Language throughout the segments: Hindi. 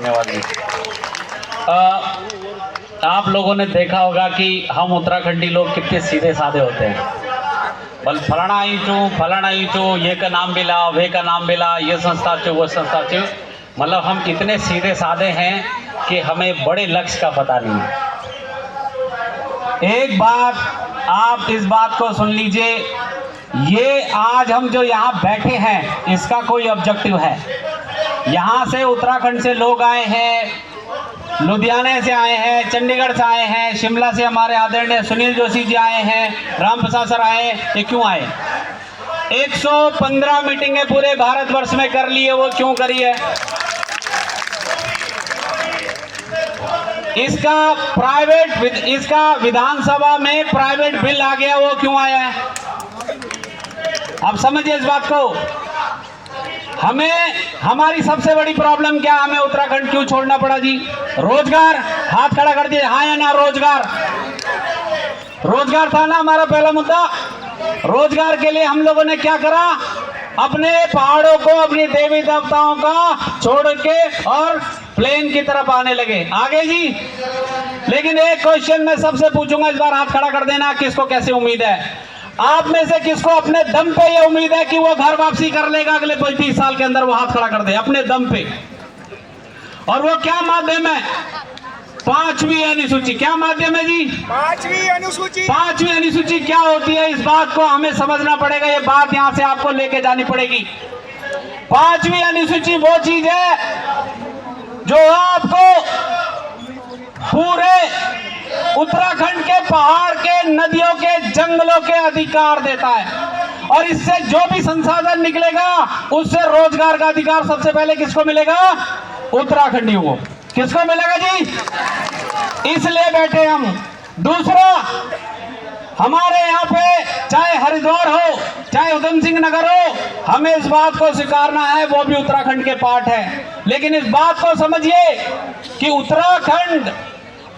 धन्यवाद जी। आप लोगों ने देखा होगा कि हम उत्तराखंडी लोग कितने सीधे साधे होते हैं। बल फलाना ही चू ये का नाम मिला, वे का नाम मिला, ये संस्था चू वो संस्था चू, मतलब हम इतने सीधे साधे हैं कि हमें बड़े लक्ष्य का पता नहीं है। एक बात आप इस बात को सुन लीजिए, ये आज हम जो यहाँ बैठे हैं इसका कोई ऑब्जेक्टिव है। यहाँ से उत्तराखंड से लोग आए हैं, लुधियाने से आए हैं, चंडीगढ़ से आए हैं, शिमला से हमारे आदरणीय सुनील जोशी जी आए हैं, राम प्रसाद सर आए। ये क्यों आए? 115 मीटिंगें पूरे भारतवर्ष में कर ली है, वो क्यों करी है? इसका विधानसभा में प्राइवेट बिल आ गया, वो क्यों आया है? आप समझिए इस बात को। हमारी सबसे बड़ी प्रॉब्लम क्या, हमें उत्तराखंड क्यों छोड़ना पड़ा जी? रोजगार। हाथ खड़ा कर दिए, हाँ या ना? रोजगार था ना हमारा पहला मुद्दा। रोजगार के लिए हम लोगों ने क्या करा? अपने पहाड़ों को, अपनी देवी देवताओं का छोड़ के और प्लेन की तरफ आने लगे। आगे जी। लेकिन एक क्वेश्चन मैं सबसे पूछूंगा, इस बार हाथ खड़ा कर देना, किसको कैसे उम्मीद है? आप में से किसको अपने दम पे ये उम्मीद है कि वो घर वापसी कर लेगा अगले 35 साल के अंदर? वो हाथ खड़ा कर दे अपने दम पे। और वो क्या माध्यम है? 5वीं अनुसूची। क्या माध्यम है जी? 5वीं अनुसूची। 5वीं अनुसूची क्या होती है, इस बात को हमें समझना पड़ेगा। ये बात यहां से आपको लेके जानी पड़ेगी। 5वीं अनुसूची वो चीज है जो आपको पूरे उत्तराखंड के पहाड़ के, नदियों के, जंगलों के अधिकार देता है। और इससे जो भी संसाधन निकलेगा उससे रोजगार का अधिकार सबसे पहले किसको मिलेगा? उत्तराखंडियों को। किसको मिलेगा जी? इसलिए बैठे हम। दूसरा, हमारे यहाँ पे चाहे हरिद्वार हो, चाहे उधम सिंह नगर हो, हमें इस बात को स्वीकारना है, वो भी उत्तराखंड के पार्ट है। लेकिन इस बात को समझिए कि उत्तराखंड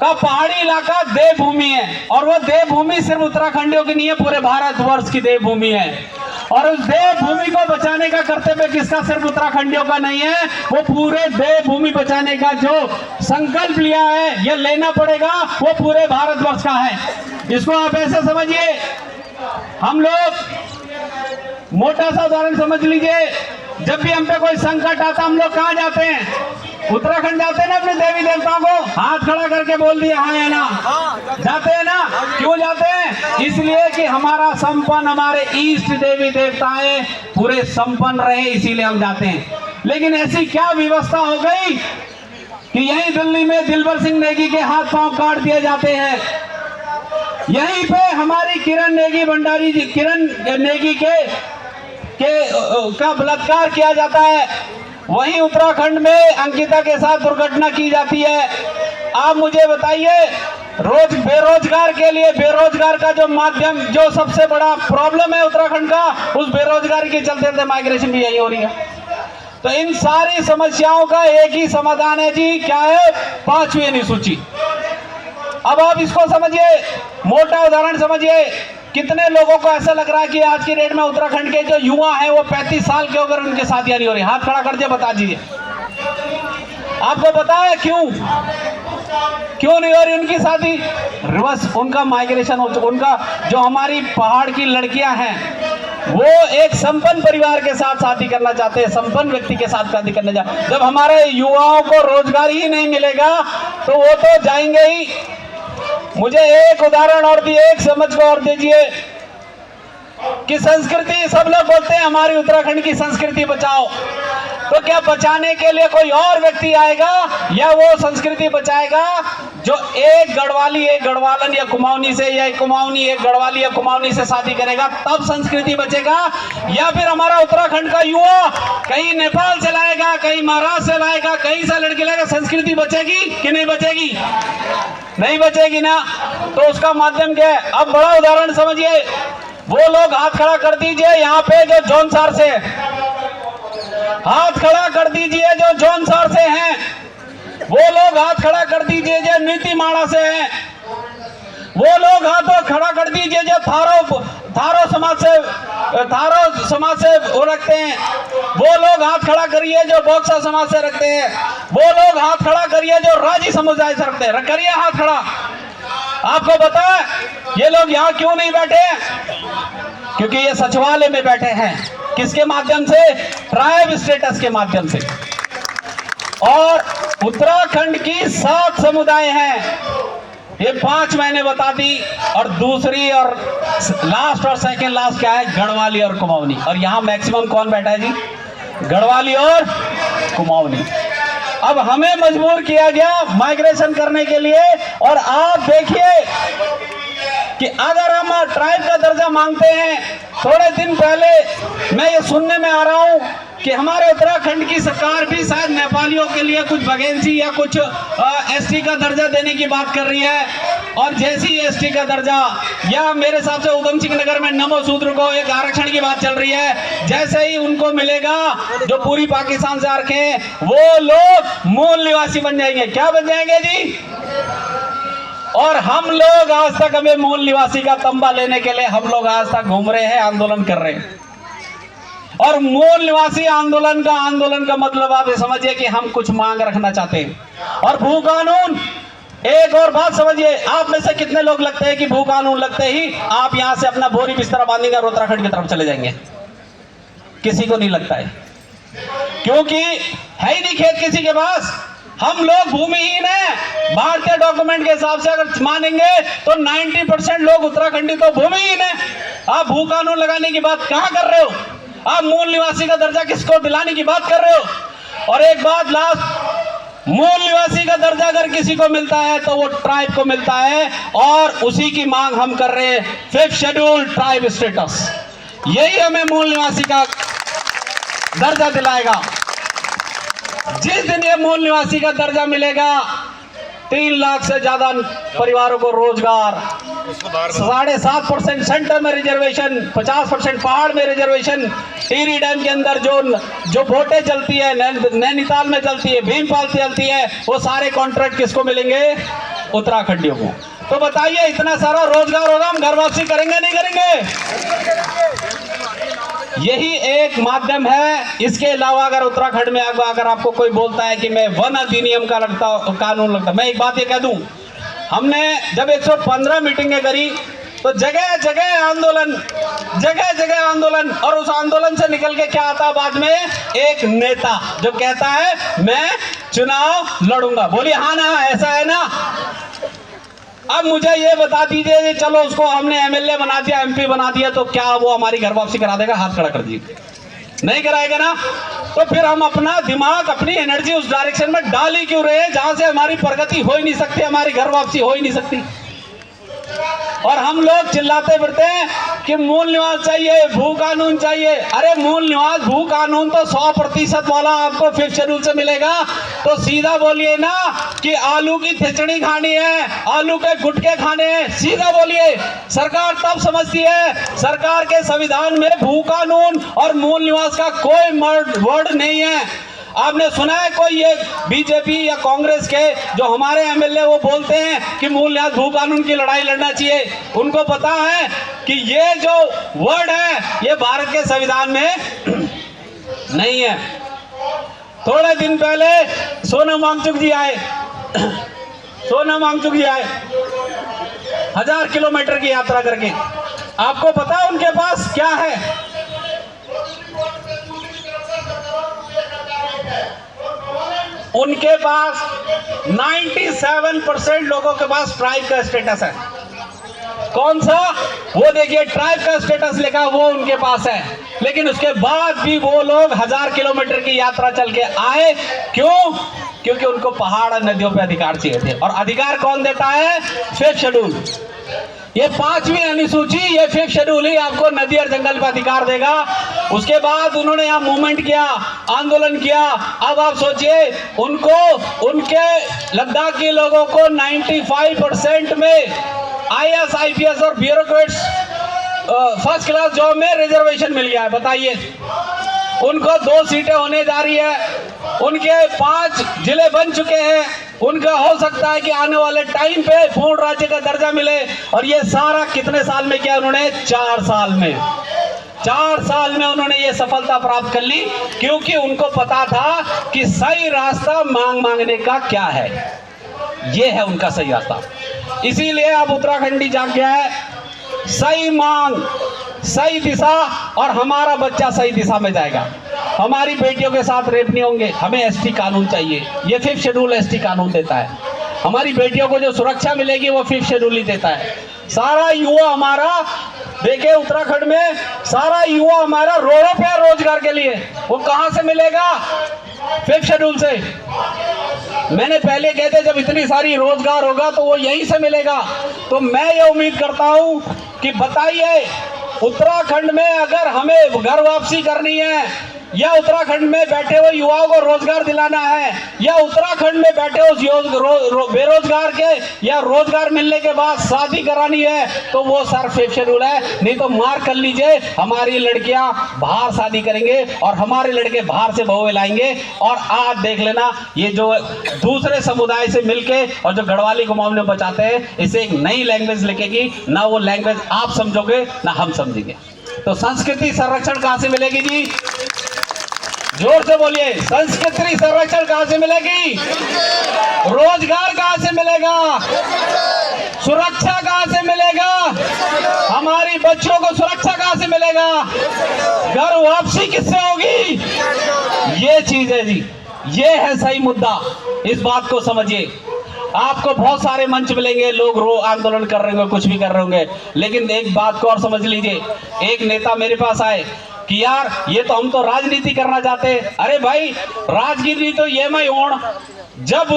का पहाड़ी इलाका देवभूमि है, और वो देवभूमि सिर्फ उत्तराखंडियों की नहीं है, पूरे भारतवर्ष की देवभूमि है। और उस देवभूमि को बचाने का कर्तव्य किसका? सिर्फ उत्तराखंडियों का नहीं है, वो पूरे देवभूमि बचाने का जो संकल्प लिया है, ये लेना पड़ेगा, वो पूरे भारतवर्ष का है। इसको आप ऐसे समझिए। हम लोग मोटा सा उदाहरण समझ लीजिए, जब भी हम पे कोई संकट आता हम लोग कहाँ जाते हैं? उत्तराखंड जाते हैं ना, अपने देवी देवताओं को हाथ खड़ा करके बोल दिया हाँ या ना? जाते हैं ना? क्यों जाते हैं? इसलिए कि हमारा संपन्न, हमारे इष्ट देवी देवताएं पूरे संपन्न रहे, इसीलिए हम जाते हैं। लेकिन ऐसी क्या व्यवस्था हो गई कि यहीं दिल्ली में दिलबर सिंह नेगी के हाथ पांव काट दिए जाते हैं, यहीं पे हमारी किरण नेगी भंडारी जी, किरण नेगी का बलात्कार किया जाता है, वहीं उत्तराखंड में अंकिता के साथ दुर्घटना की जाती है। आप मुझे बताइए, बेरोजगार के लिए, बेरोजगार का जो माध्यम, जो सबसे बड़ा प्रॉब्लम है उत्तराखंड का, उस बेरोजगारी के चलते माइग्रेशन भी यही हो रही है। तो इन सारी समस्याओं का एक ही समाधान है जी, क्या है? 5वीं अनुसूची। अब आप इसको समझिए, मोटा उदाहरण समझिए। कितने लोगों को ऐसा लग रहा है कि आज की डेट में उत्तराखंड के जो युवा हैं वो 35 साल के होकर उनकी शादियां नहीं हो रही? हाथ खड़ा कर दिया, बता दीजिए। आपको पता है क्यों नहीं हो रही उनकी शादी? रिवर्स, उनका माइग्रेशन हो चुका। उनका जो हमारी पहाड़ की लड़कियां हैं वो एक संपन्न परिवार के साथ शादी करना चाहते हैं, संपन्न व्यक्ति के साथ शादी करना चाहते हैं। जब हमारे युवाओं को रोजगार ही नहीं मिलेगा तो वो तो जाएंगे ही। मुझे एक उदाहरण और दिए, एक समझ को और दीजिए कि संस्कृति, सब लोग बोलते हैं हमारी उत्तराखंड की संस्कृति बचाओ, तो क्या बचाने के लिए कोई और व्यक्ति आएगा या वो संस्कृति बचाएगा जो एक गढ़वाली एक गढ़वालन या कुमाऊनी से, या कुमाऊनी एक गढ़वाली या कुमाऊनी से शादी करेगा तब संस्कृति बचेगा? या फिर हमारा उत्तराखंड का युवा कहीं नेपाल से लाएगा, कहीं महाराष्ट्र से लाएगा, कहीं से लड़की लाएगा, संस्कृति बचेगी कि नहीं बचेगी? नहीं बचेगी ना। तो उसका माध्यम क्या है? अब बड़ा उदाहरण समझिए। वो लोग हाथ खड़ा कर दीजिए यहाँ पे जो जौनसार से, हाथ खड़ा कर दीजिए जो जौनसार से हैं। वो लोग हाथ खड़ा कर दीजिए जो नीतीमाणा से हैं। वो लोग हाथ खड़ा कर दीजिए जो थारो समाज से वो रखते हैं, वो लोग हाथ खड़ा करिए जो बॉक्सा समाज से रखते हैं, वो लोग हाथ खड़ा करिए जो राजी समुदाय से रखते हैं, करिए हाथ खड़ा। आपको पता है ये लोग यहाँ क्यों नहीं बैठे? क्योंकि ये सचिवालय में बैठे हैं। किसके माध्यम से? ट्राइब स्टेटस के माध्यम से। और उत्तराखंड की 7 समुदाय हैं, ये 5 मैंने बता दी। और दूसरी और लास्ट और सेकंड लास्ट क्या है? गढ़वाली और कुमाऊनी। और यहां मैक्सिमम कौन बैठा है जी? गढ़वाली और कुमाऊनी। अब हमें मजबूर किया गया माइग्रेशन करने के लिए। और आप देखिए कि अगर हम ट्राइब का दर्जा मांगते हैं, थोड़े दिन पहले मैं ये सुनने में आ रहा हूं कि हमारे उत्तराखंड की सरकार भी शायद नेपालियों के लिए कुछ वैकेंसी या कुछ एसटी का दर्जा देने की बात कर रही है। और जैसी एसटी का दर्जा, या मेरे हिसाब से उधम सिंह नगर में नमो शूद्र को एक आरक्षण की बात चल रही है, जैसे ही उनको मिलेगा जो पूरी पाकिस्तान से आ रखे हैं, वो लोग मूल निवासी बन जाएंगे। क्या बन जाएंगे जी? और हम लोग आज तक, हमें मूल निवासी का तंबा लेने के लिए हम लोग आज तक घूम रहे हैं, आंदोलन कर रहे हैं। और मूल निवासी आंदोलन का मतलब आप ये समझिए कि हम कुछ मांग रखना चाहते हैं। और भू कानून, एक और बात समझिए, आप में से कितने लोग लगते हैं कि भू कानून लगते ही आप यहां से अपना बोरी बिस्तर बांधेंगे और उत्तराखंड की तरफ चले जाएंगे? किसी को नहीं लगता है, क्योंकि है ही नहीं खेत किसी के पास। हम लोग भूमिहीन हैं। भारतीय डॉक्यूमेंट के हिसाब से अगर मानेंगे तो 90% लोग उत्तराखंडी तो भूमिहीन है। आप भू कानून लगाने की बात कहां कर रहे हो? आप मूल निवासी का दर्जा किसको दिलाने की बात कर रहे हो? और एक बात लास्ट, मूल निवासी का दर्जा अगर किसी को मिलता है तो वो ट्राइब को मिलता है, और उसी की मांग हम कर रहे हैं, 5th शेड्यूल ट्राइब स्टेटस। यही हमें मूल निवासी का दर्जा दिलाएगा। जिस दिन ये मूल निवासी का दर्जा मिलेगा, 3 लाख से ज्यादा परिवारों को रोजगार, 7.5% सेंटर में रिजर्वेशन, 50% पहाड़ में रिजर्वेशन, टिहरी डैम के अंदर जो बोटें चलती है, नैनीताल में चलती है, भीमपाल चलती है, वो सारे कॉन्ट्रैक्ट किसको मिलेंगे? उत्तराखंडियों को। तो बताइए, इतना सारा रोजगार होगा, हम घर वापसी करेंगे नहीं करेंगे? यही एक माध्यम है। इसके अलावा अगर उत्तराखंड में अगर आपको कोई बोलता है कि मैं वन अधिनियम का कानून लगता, मैं एक बात ये कह दूं, हमने जब 115 मीटिंगें करी तो जगह जगह आंदोलन, और उस आंदोलन से निकल के क्या आता बाद में? एक नेता जो कहता है मैं चुनाव लड़ूंगा। बोलिए हाँ ना, ऐसा है ना? अब मुझे ये बता दीजिए, चलो उसको हमने एमएलए बना दिया, एमपी बना दिया, तो क्या वो हमारी घर वापसी करा देगा? हाथ खड़ा कर दीजिए। नहीं कराएगा ना? तो फिर हम अपना दिमाग, अपनी एनर्जी उस डायरेक्शन में डाल ही क्यों रहे हैं जहां से हमारी प्रगति हो ही नहीं सकती, हमारी घर वापसी हो ही नहीं सकती। और हम लोग चिल्लाते फिरते हैं कि मूल निवास चाहिए, भू कानून चाहिए। अरे मूल निवास, भू कानून तो 100% वाला आपको 5th शेड्यूल से मिलेगा। तो सीधा बोलिए ना कि आलू की खिचड़ी खानी है, आलू के गुटके खाने हैं, सीधा बोलिए। सरकार तब समझती है, सरकार के संविधान में भू कानून और मूल निवास का कोई वर्ड नहीं है। आपने सुना है कोई ये बीजेपी या कांग्रेस के जो हमारे एमएलए वो बोलते हैं कि मूल निवास भू कानून की लड़ाई लड़ना चाहिए? उनको पता है कि ये जो वर्ड है ये भारत के संविधान में नहीं है। थोड़े दिन पहले सोनम वांगचुक जी आए 1000 किलोमीटर की यात्रा करके। आपको पता है उनके पास क्या है? उनके पास 97% लोगों के पास ट्राइब का स्टेटस है। कौन सा? वो देखिए, ट्राइब का स्टेटस लिखा वो उनके पास है। लेकिन उसके बाद भी वो लोग 1000 किलोमीटर की यात्रा चल के आए। क्यों? क्योंकि उनको पहाड़ और नदियों पे अधिकार चाहिए थे। और अधिकार कौन देता है? 5th schedule. ये 5वीं अनुसूची, ये 5th शेड्यूल ही आपको नदी और जंगल पर अधिकार देगा। उसके बाद उन्होंने यहाँ मूवमेंट किया, आंदोलन किया। अब आप सोचिए, उनको, उनके लद्दाख के लोगों को 95% में IAS, IPS और ब्यूरोक्रेट्स 1st क्लास जॉब में रिजर्वेशन मिल गया है। बताइए, उनको 2 सीटें होने जा रही है, उनके 5 जिले बन चुके हैं, उनका हो सकता है कि आने वाले टाइम पे पूर्ण राज्य का दर्जा मिले। और ये सारा कितने साल में किया उन्होंने? 4 साल में। 4 साल में उन्होंने ये सफलता प्राप्त कर ली, क्योंकि उनको पता था कि सही रास्ता मांगने का क्या है। ये है उनका सही रास्ता। इसीलिए अब उत्तराखंडी जाग गया है। सही मांग, सही दिशा, और हमारा बच्चा सही दिशा में जाएगा। हमारी बेटियों के साथ रेप नहीं होंगे। हमें एसटी कानून चाहिए, ये 5th शेड्यूल एसटी कानून देता है। हमारी बेटियों को जो सुरक्षा मिलेगी वो 5th शेड्यूल ही देता है। सारा युवा हमारा, देखिए उत्तराखंड में सारा युवा हमारा रोडों पे रोजगार के लिए, वो कहां से मिलेगा? 5th शेड्यूल से। मैंने पहले कहते जब इतनी सारी रोजगार होगा तो वो यहीं से मिलेगा। तो मैं ये उम्मीद करता हूं कि बताइए, उत्तराखंड में अगर हमें घर वापसी करनी है, या उत्तराखंड में बैठे हुए युवाओं को रोजगार दिलाना है, या उत्तराखंड में बैठे उस बेरोजगार के या रोजगार मिलने के बाद शादी करानी है, तो वो सर 5th शेड्यूल है। नहीं तो मार कर लीजिए, हमारी लड़कियां बाहर शादी करेंगे और हमारे लड़के बाहर से बहुएं लाएंगे। और आज देख लेना, ये जो दूसरे समुदाय से मिलके और जो गढ़वाली को मामले बचाते हैं, इसे एक नई लैंग्वेज लिखेगी ना। वो लैंग्वेज आप समझोगे ना हम समझेंगे। तो संस्कृति संरक्षण कहां से मिलेगी जी? जोर से बोलिए, संस्कृति संरक्षण कहां से मिलेगी? रोजगार कहां से मिलेगा? सुरक्षा कहां से मिलेगा? हमारी बच्चों को सुरक्षा कहां से मिलेगा? घर वापसी किससे होगी? ये चीज है जी, ये है सही मुद्दा। इस बात को समझिए। आपको बहुत सारे मंच मिलेंगे, लोग आंदोलन कर रहे होंगे, कुछ भी कर रहे होंगे, लेकिन एक बात को और समझ लीजिए। एक नेता मेरे पास आए कि यार ये तो हम तो राजनीति करना चाहते हैं। अरे भाई, राजनीति तो ये मैं होण जब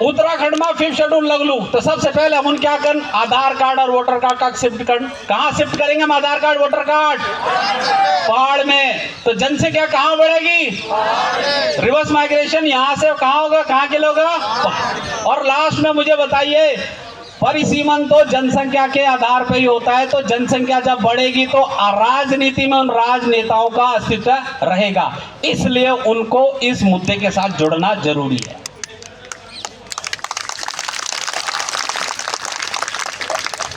उत्तराखंड में 5th शेड्यूल लगलू तो सबसे पहले हम क्या कर, आधार कार्ड और वोटर कार्ड का शिफ्ट कर। कहाँ शिफ्ट करेंगे हम आधार कार्ड वोटर कार्ड? पहाड़ में। तो जनसंख्या कहाँ बढ़ेगी? रिवर्स माइग्रेशन यहाँ से कहाँ होगा? कहाँ के लोग? और लास्ट में मुझे बताइए, परिसीमन तो जनसंख्या के आधार पर ही होता है। तो जनसंख्या जब बढ़ेगी तो राजनीति में उन राजनेताओं का अस्तित्व रहेगा। इसलिए उनको इस मुद्दे के साथ जुड़ना जरूरी है।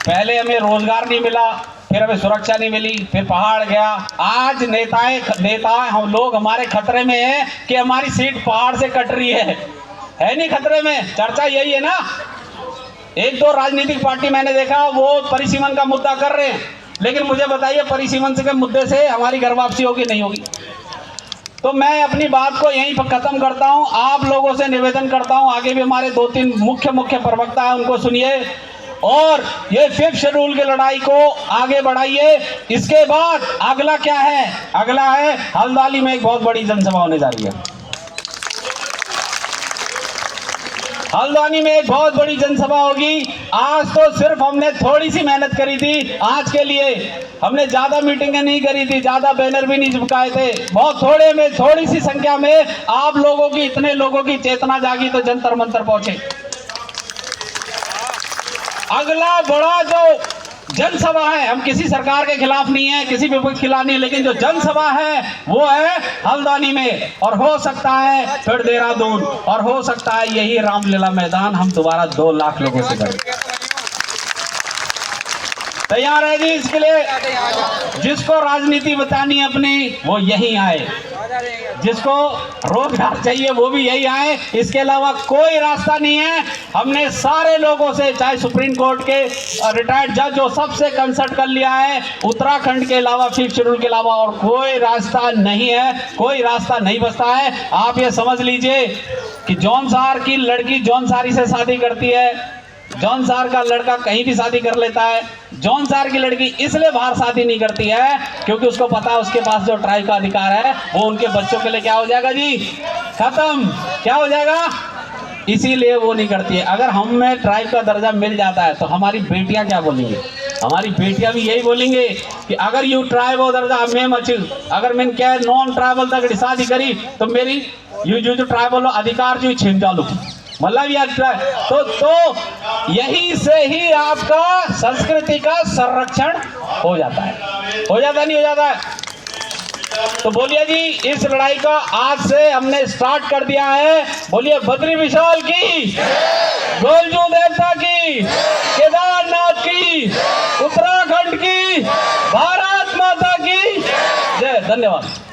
पहले हमें रोजगार नहीं मिला, फिर हमें सुरक्षा नहीं मिली, फिर पहाड़ गया। आज नेता हम लोग हमारे खतरे में हैं कि हमारी सीट पहाड़ से कट रही है नहीं खतरे में? चर्चा यही है ना। 1-2 राजनीतिक पार्टी मैंने देखा वो परिसीमन का मुद्दा कर रहे हैं, लेकिन मुझे बताइए परिसीमन के मुद्दे से हमारी घर वापसी होगी? नहीं होगी। तो मैं अपनी बात को यहीं पर खत्म करता हूं। आप लोगों से निवेदन करता हूं, आगे भी हमारे 2-3 मुख्य प्रवक्ता हैं, उनको सुनिए और ये 5th शेड्यूल की लड़ाई को आगे बढ़ाइए। इसके बाद अगला क्या है? अगला है हल्द्वानी में एक बहुत बड़ी जनसभा होने जा रही है। हल्द्वानी में एक बहुत बड़ी जनसभा होगी। आज तो सिर्फ हमने थोड़ी सी मेहनत करी थी आज के लिए, हमने ज्यादा मीटिंगें नहीं करी थी, ज्यादा बैनर भी नहीं चिपकाए थे। बहुत थोड़े में, थोड़ी सी संख्या में आप लोगों की, इतने लोगों की चेतना जागी तो जंतर मंतर पहुंचे। अगला बड़ा जो जनसभा है, हम किसी सरकार के खिलाफ नहीं है, किसी विपक्ष के खिलाफ नहीं, लेकिन जो जनसभा है वो है हल्द्वानी में। और हो सकता है फिर देहरादून, और हो सकता है यही रामलीला मैदान हम दोबारा 2 लाख लोगों से करें। तैयार है जी इसके लिए? जिसको राजनीति बतानी है अपनी वो यहीं आए, जिसको रोजगार चाहिए वो भी यही आए। इसके अलावा कोई रास्ता नहीं है। हमने सारे लोगों से, चाहे सुप्रीम कोर्ट के रिटायर्ड जज जो, सबसे कंसल्ट कर लिया है। उत्तराखंड के अलावा 5th शेड्यूल के अलावा और कोई रास्ता नहीं है, कोई रास्ता नहीं बचता है। आप ये समझ लीजिए कि जौनसार की लड़की जौनसारी से शादी करती है, जौनसार का लड़का कहीं भी शादी कर लेता है। जौनसार की लड़की इसलिए बाहर शादी नहीं करती है क्योंकि उसको पता है उसके पास जो ट्राइब का अधिकार है वो उनके बच्चों के लिए क्या हो जाएगा जी? खत्म। क्या हो जाएगा? इसीलिए वो नहीं करती है। अगर हमें ट्राइब का दर्जा मिल जाता है तो हमारी बेटियां क्या बोलेंगी? हमारी बेटियां भी यही बोलेंगे कि अगर यू ट्राइब हो दर्जा मैं मचू, अगर मैंने क्या नॉन ट्राइबल तक शादी करी तो मेरी यू जो ट्राइबल अधिकार जो छीन चालू मतलब यार। तो यही से ही आपका संस्कृति का संरक्षण हो जाता है। हो जाता नहीं हो जाता है? तो बोलिए जी, इस लड़ाई का आज से हमने स्टार्ट कर दिया है। बोलिए बद्री विशाल की, गोलजू देवता की, केदारनाथ की, उत्तराखंड की, भारत माता की जय। धन्यवाद।